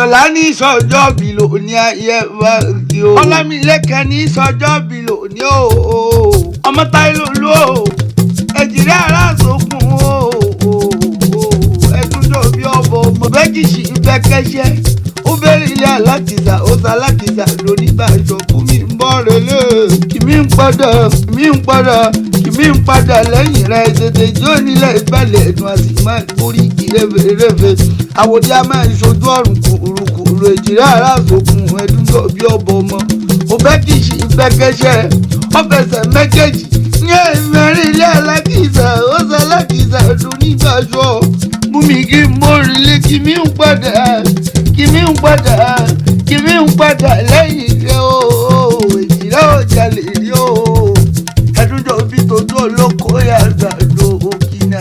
Ìṣọ̀lá ní sọjọ́ bí lóní ayé wa kí o. Ọlámilẹ́kan ní sọjọ́ bí lóní o. Ọmọ Táílò ló Èjìrẹ́ Àràsókun o. Ẹdúnjọ́ bí ọ̀bọ̀ ọmọ bẹ́kìsì ìfẹ́kẹ́ṣẹ́. Ó bẹ̀rẹ̀ ilé alákìsà ó sa alákìsà lónígbàjọ fún mi ń bọ̀ rẹ̀lẹ̀. Kìmí ń padà lẹ́yìn rẹ̀ tètè jó nílẹ̀ ìbàlẹ̀ ẹ̀dùn àti máa borí ìrẹ́fẹ̀rẹ́fẹ̀. Àwòdì a máa ń ṣojú ọ̀rùn kùrùkùrù Èjìrẹ́ Àràsókun ẹdúnjọ́ bí ọ̀bọ̀ ọmọ. Ó bẹ́kìsì ìfẹ́kẹ́ṣẹ́ ọ̀fẹsẹ̀ méjèèjì ní ẹ̀mẹ́rin ilé alákìsà ó sa alákìsà lónígbàjọ. Bùnmi kí n mórí lé kìmí ń padà lẹ́yìn rẹ̀ o. Èjìrẹ́ ọ̀jalè rí o. Ẹdúnjọ́ bí tójú olóko yàgbà lo òkìnà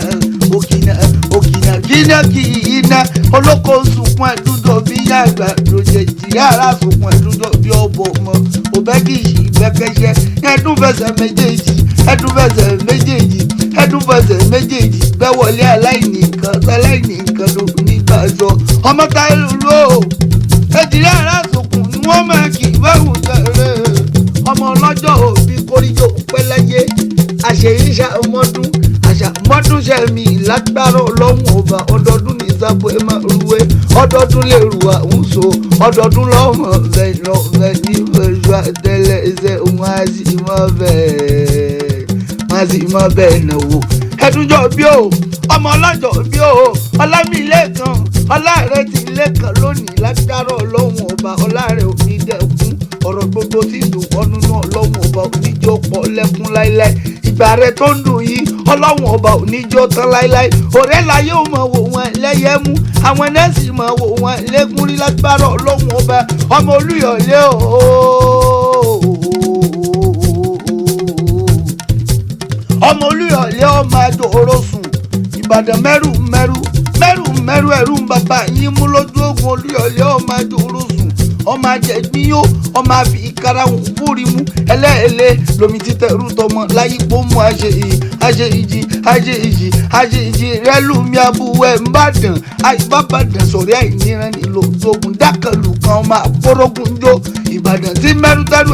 kí iná olóko sunkún ẹdúnjọ́ bí yàgbà lo Èjìrẹ́ Àràsókun ẹdúnjọ́ bí ọ̀bọ̀ ọmọ. Òbẹ́kìsì ìbẹ́kẹ́ṣẹ́ ẹdúnfẹsẹ̀ méjèèjì gbẹ́wọlé aláìní nǹkan ló nígbàjọ. Ọmọ Táílò ló Èjìrẹ́ Àràsókun ni wọ́n máa kì í báwùn jẹrẹ. Ọmọ ọlọ́jọ́ òbí kórìjọ pẹ́lẹ́yé àṣeyíṣà mọ́dún ṣẹ̀mí lágbára Ọlọ́run ọba. Ọdọọdún ní sábò ẹ máa rúwé ọdọọdún lè rù àwùsọ ọdọọdún lọ́mọ bẹ́ẹ̀ ní ìfẹ̀sọ àtẹlẹ ẹsẹ̀ òun á sì mọ bẹ́ẹ̀ náwó. Ẹdúnjọ́ bí o ọmọ ọlọ́jọ́ bí o Ọlámilẹ́kan ọlá rẹ̀ ti lẹ́kan lónìí lágbára Ọlọ́run ọba. Ọlá rẹ̀ ò ní dẹ̀kun ọ̀rọ̀ gbogbo tí dùn ọ́nú náà Ọlọ́run ọba oníjó pọ̀ lẹ́kún láíláí. Ìgbà rẹ̀ tó ń dùn yìí Ọlọ́run ọba oníjó tán láíláí. Ọ̀rẹ́ láyé ò mọ̀ wò wọn lẹ́yẹ mú àwọn nẹ́ẹ̀sì mọ̀ wò wọn lẹ́gún rí lágbára Ọlọ́run ọba. Ọmọ Olúyọ̀lé o. Ọmọ Olúyọ̀lé ọmọ àjòrò sùn Ìbàdàn mẹ́rù ẹ̀rù ń bàbá yín mú lójú ogun. Olúyọ̀lé ọmọ àjòrò sùn ọmọ àjẹgbíyó ọmọ àfi ìkarahùn búrí mú ẹlẹ́ẹ̀lẹ́ lomi títẹ̀rù tọmọ láyípo mú àṣẹ ìjì rẹ́lùmí abúwẹ̀ ńbàdàn àìbábàdàn sọ̀rí àìníran nílò tógun dákàlù kan ọmọ àpòrógún jó. Ìbàdàn tí mẹ́rù tẹ́rù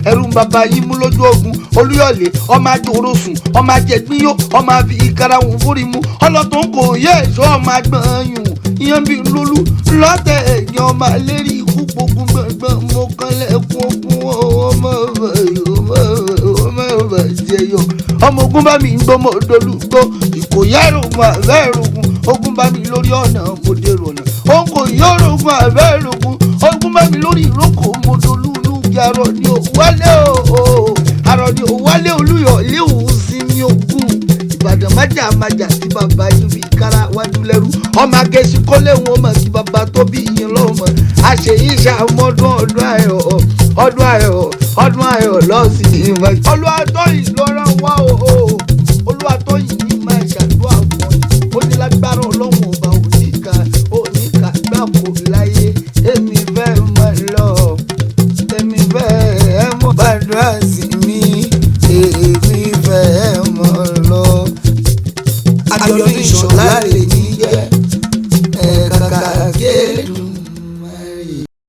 ẹ̀rù ń bàbá yín mú lójú ogun. Olúyọ̀lé ọmọ àjòrò sùn ọmọ àjẹgbíyó ọmọ àfi ìkarahùn búrí mú ọlọ́tún kò yẹ ẹ̀ṣọ́ ọmọ àgbọ̀nyùn ìyẹn bí lólú lọ́tẹ̀ ẹ̀yìn ọmọ àlérí ikú pogun gbọ̀ngbọ̀n mo kan lẹ́kún okun ọmọ jẹyọ. Ọmọ ogun bá mi ń gbọ́ mọ́ dolúgbó ìkòyà ìrògùn àbẹ́ ìrògùn ogun bá mi lórí ọ̀nà mo dèrò ọ̀nà. Òun kò yọ ìrògùn àbẹ́ ìrògùn ogun bá mi lórí ìrókò mo dolúlú bí arọ ni òwálé Olúyọ̀lé òun sinmi ogun. Ìbàdàn májà tí bàbá yín fi kára wájú lẹ́rú. Ọmọ akẹ́sí kọ́lé wọn mọ̀ sí bàbá tó bí yín lọ́mọ. Àṣeyíṣà ọdún ayọ̀ lọ́sìn ìmọ̀. Olúwa tó ìlọrọ̀ wá o.